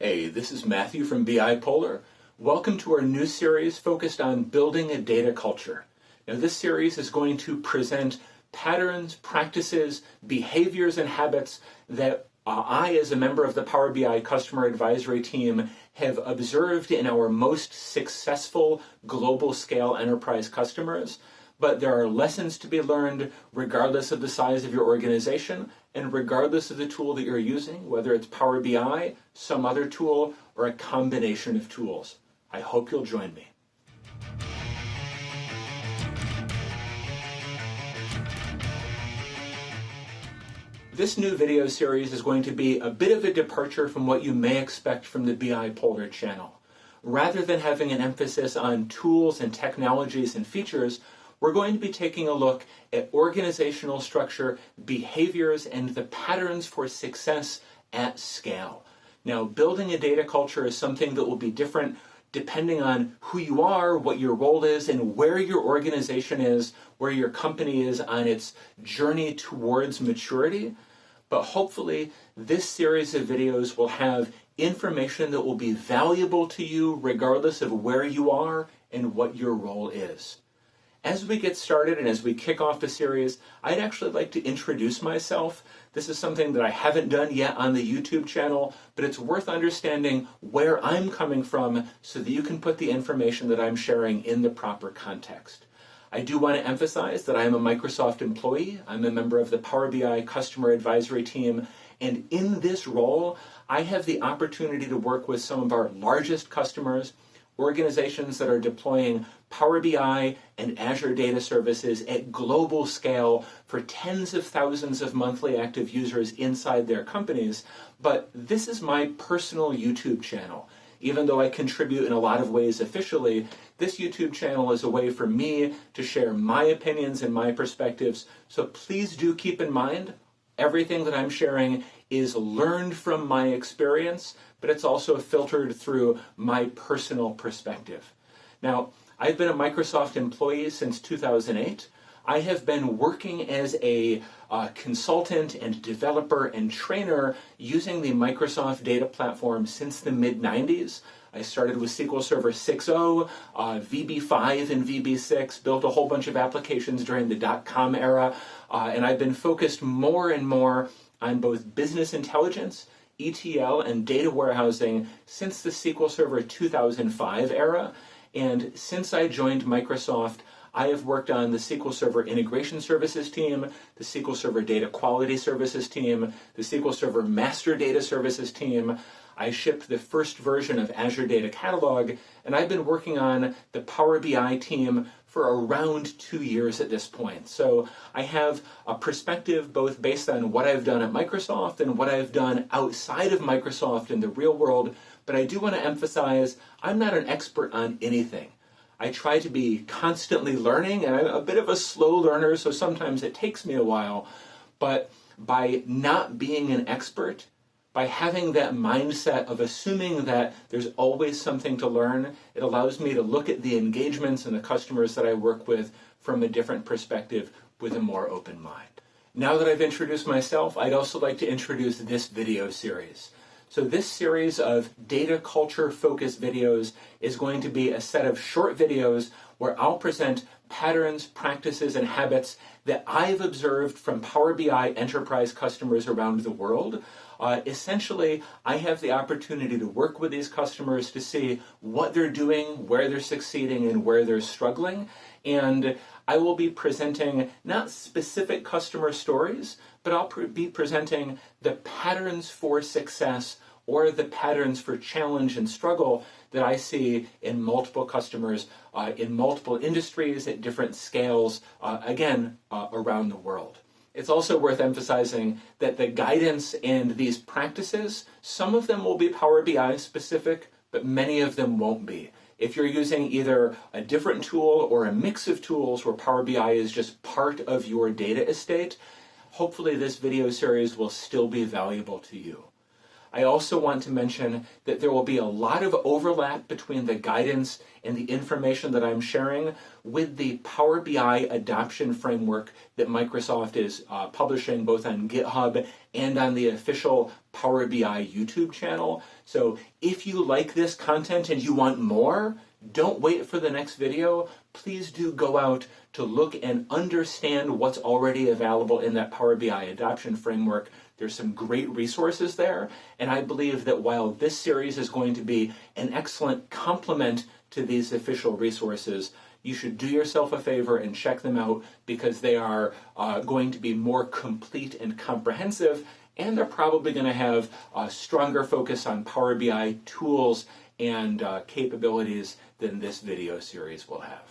Hey, this is Matthew from BI Polar. Welcome to our new series focused on building a data culture. Now, this series is going to present patterns, practices, behaviors, and habits that I, as a member of the Power BI Customer Advisory Team, have observed in our most successful global scale enterprise customers. But there are lessons to be learned regardless of the size of your organization and regardless of the tool that you're using, whether it's Power BI, some other tool, or a combination of tools. I hope you'll join me. This new video series is going to be a bit of a departure from what you may expect from the BI Polar channel. Rather than having an emphasis on tools and technologies and features, we're going to be taking a look at organizational structure, behaviors, and the patterns for success at scale. Now, building a data culture is something that will be different depending on who you are, what your role is, and where your organization is, where your company is on its journey towards maturity. But hopefully, this series of videos will have information that will be valuable to you regardless of where you are and what your role is. As we get started and as we kick off the series, I'd actually like to introduce myself. This is something that I haven't done yet on the YouTube channel, but it's worth understanding where I'm coming from so that you can put the information that I'm sharing in the proper context. I do want to emphasize that I am a Microsoft employee. I'm a member of the Power BI Customer Advisory Team, and in this role, I have the opportunity to work with some of our largest customers, organizations that are deploying Power BI and Azure Data Services at global scale for tens of thousands of monthly active users inside their companies. But this is my personal YouTube channel. Even though I contribute in a lot of ways officially, this YouTube channel is a way for me to share my opinions and my perspectives. So please do keep in mind, everything that I'm sharing is learned from my experience, but it's also filtered through my personal perspective. Now, I've been a Microsoft employee since 2008. I have been working as a consultant and developer and trainer using the Microsoft Data Platform since the mid-90s. I started with SQL Server 6.0, VB5 and VB6, built a whole bunch of applications during the dot-com era, and I've been focused more and more on both business intelligence, ETL, and data warehousing since the SQL Server 2005 era. And since I joined Microsoft, I have worked on the SQL Server Integration Services team, the SQL Server Data Quality Services team, the SQL Server Master Data Services team. I shipped the first version of Azure Data Catalog, and I've been working on the Power BI team for around 2 years at this point. So I have a perspective both based on what I've done at Microsoft and what I've done outside of Microsoft in the real world, but I do want to emphasize I'm not an expert on anything. I try to be constantly learning, and I'm a bit of a slow learner, so sometimes it takes me a while, but by not being an expert, by having that mindset of assuming that there's always something to learn, it allows me to look at the engagements and the customers that I work with from a different perspective with a more open mind. Now that I've introduced myself, I'd also like to introduce this video series. So this series of data culture focused videos is going to be a set of short videos where I'll present patterns, practices, and habits that I've observed from Power BI enterprise customers around the world. Essentially, I have the opportunity to work with these customers to see what they're doing, where they're succeeding, and where they're struggling. And I will be presenting not specific customer stories, but I'll be presenting the patterns for success or the patterns for challenge and struggle that I see in multiple customers, in multiple industries at different scales, around the world. It's also worth emphasizing that the guidance and these practices, some of them will be Power BI specific, but many of them won't be. If you're using either a different tool or a mix of tools where Power BI is just part of your data estate, hopefully this video series will still be valuable to you. I also want to mention that there will be a lot of overlap between the guidance and the information that I'm sharing with the Power BI adoption framework that Microsoft is publishing both on GitHub and on the official Power BI YouTube channel. So if you like this content and you want more, don't wait for the next video. Please do go out to look and understand what's already available in that Power BI adoption framework. There's some great resources there, and I believe that while this series is going to be an excellent complement to these official resources, you should do yourself a favor and check them out because they are going to be more complete and comprehensive, and they're probably going to have a stronger focus on Power BI tools and capabilities than this video series will have.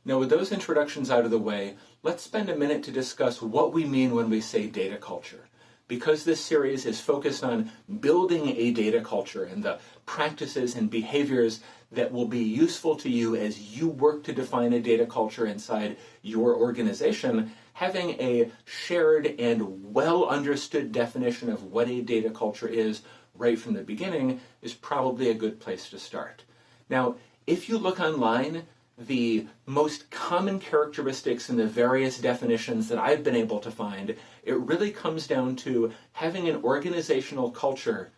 Now, with those introductions out of the way, let's spend a minute to discuss what we mean when we say data culture. Because this series is focused on building a data culture and the practices and behaviors that will be useful to you as you work to define a data culture inside your organization, having a shared and well understood definition of what a data culture is right from the beginning is probably a good place to start. Now, if you look online, the most common characteristics in the various definitions that I've been able to find, it really comes down to having an organizational culture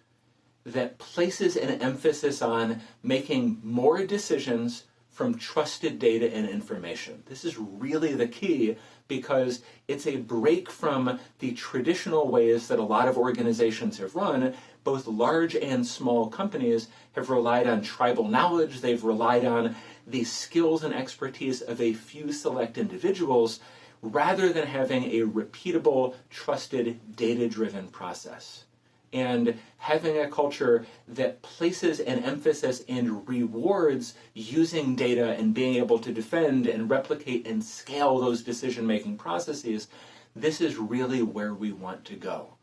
that places an emphasis on making more decisions from trusted data and information. This is really the key because it's a break from the traditional ways that a lot of organizations have run. Both large and small companies have relied on tribal knowledge. They've relied on the skills and expertise of a few select individuals rather than having a repeatable, trusted, data-driven process. And having a culture that places an emphasis and rewards using data and being able to defend and replicate and scale those decision-making processes, this is really where we want to go.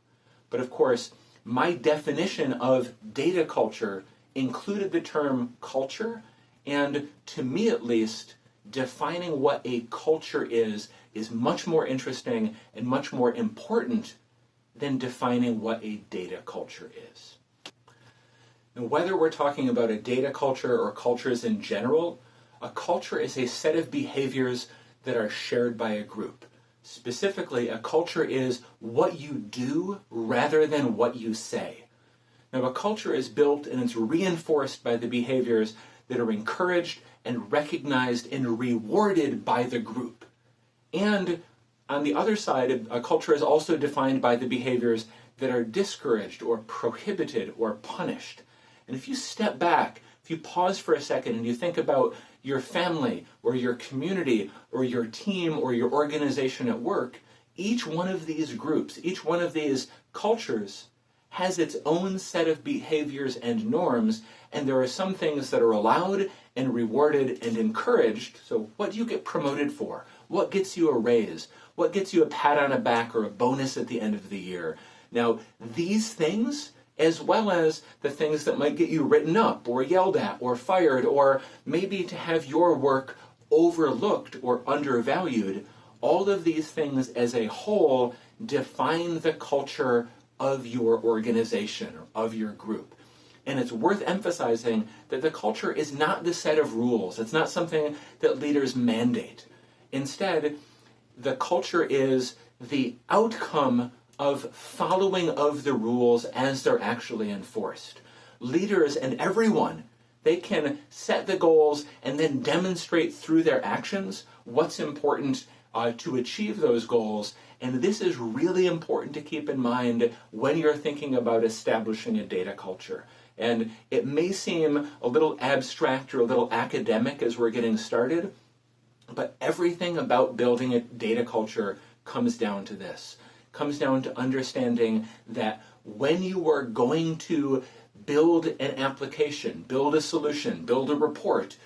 But of course, my definition of data culture included the term culture, and to me at least, defining what a culture is much more interesting and much more important than defining what a data culture is. And whether we're talking about a data culture or cultures in general, a culture is a set of behaviors that are shared by a group. Specifically, a culture is what you do rather than what you say. Now, a culture is built and it's reinforced by the behaviors that are encouraged and recognized and rewarded by the group. And on the other side, a culture is also defined by the behaviors that are discouraged or prohibited or punished. And if you step back, if you pause for a second and you think about your family or your community or your team or your organization at work, each one of these groups, each one of these cultures has its own set of behaviors and norms, and there are some things that are allowed and rewarded and encouraged. So what do you get promoted for? What gets you a raise? What gets you a pat on the back or a bonus at the end of the year? Now, these things, as well as the things that might get you written up or yelled at or fired or maybe to have your work overlooked or undervalued, all of these things as a whole define the culture of your organization or of your group. And it's worth emphasizing that the culture is not the set of rules. It's not something that leaders mandate. Instead, the culture is the outcome of following of the rules as they're actually enforced. Leaders and everyone, they can set the goals and then demonstrate through their actions what's important to achieve those goals. And this is really important to keep in mind when you're thinking about establishing a data culture. And it may seem a little abstract or a little academic as we're getting started, but everything about building a data culture comes down to this. Comes down to understanding that when you are going to build an application, build a solution, build a report,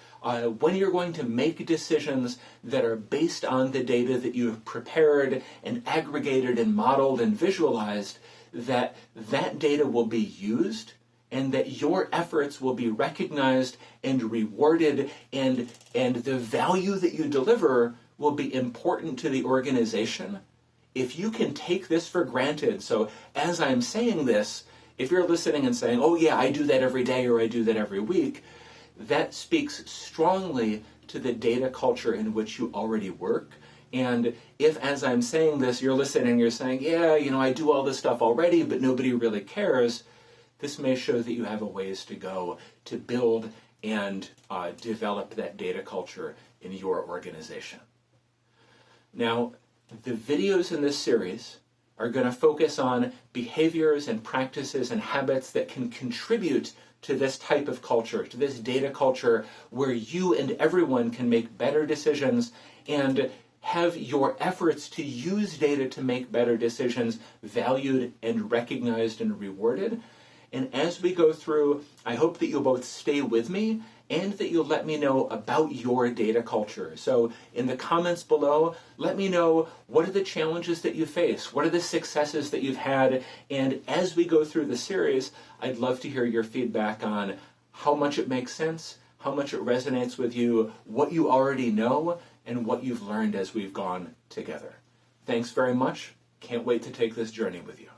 when you're going to make decisions that are based on the data that you have prepared and aggregated and modeled and visualized, that data will be used and that your efforts will be recognized and rewarded, and the value that you deliver will be important to the organization. If you can take this for granted, so as I'm saying this, If you're listening and saying, oh yeah, I do that every day or I do that every week, that speaks strongly to the data culture in which you already work. And if, as I'm saying this, you're listening and you're saying, yeah, I do all this stuff already, but nobody really cares, this may show that you have a ways to go to build and develop that data culture in your organization. Now, the videos in this series are going to focus on behaviors and practices and habits that can contribute to this type of culture, to this data culture where you and everyone can make better decisions and have your efforts to use data to make better decisions valued and recognized and rewarded. And as we go through, I hope that you'll both stay with me and that you'll let me know about your data culture. So in the comments below, let me know what are the challenges that you face, what are the successes that you've had, and as we go through the series, I'd love to hear your feedback on how much it makes sense, how much it resonates with you, what you already know, and what you've learned as we've gone together. Thanks very much. Can't wait to take this journey with you.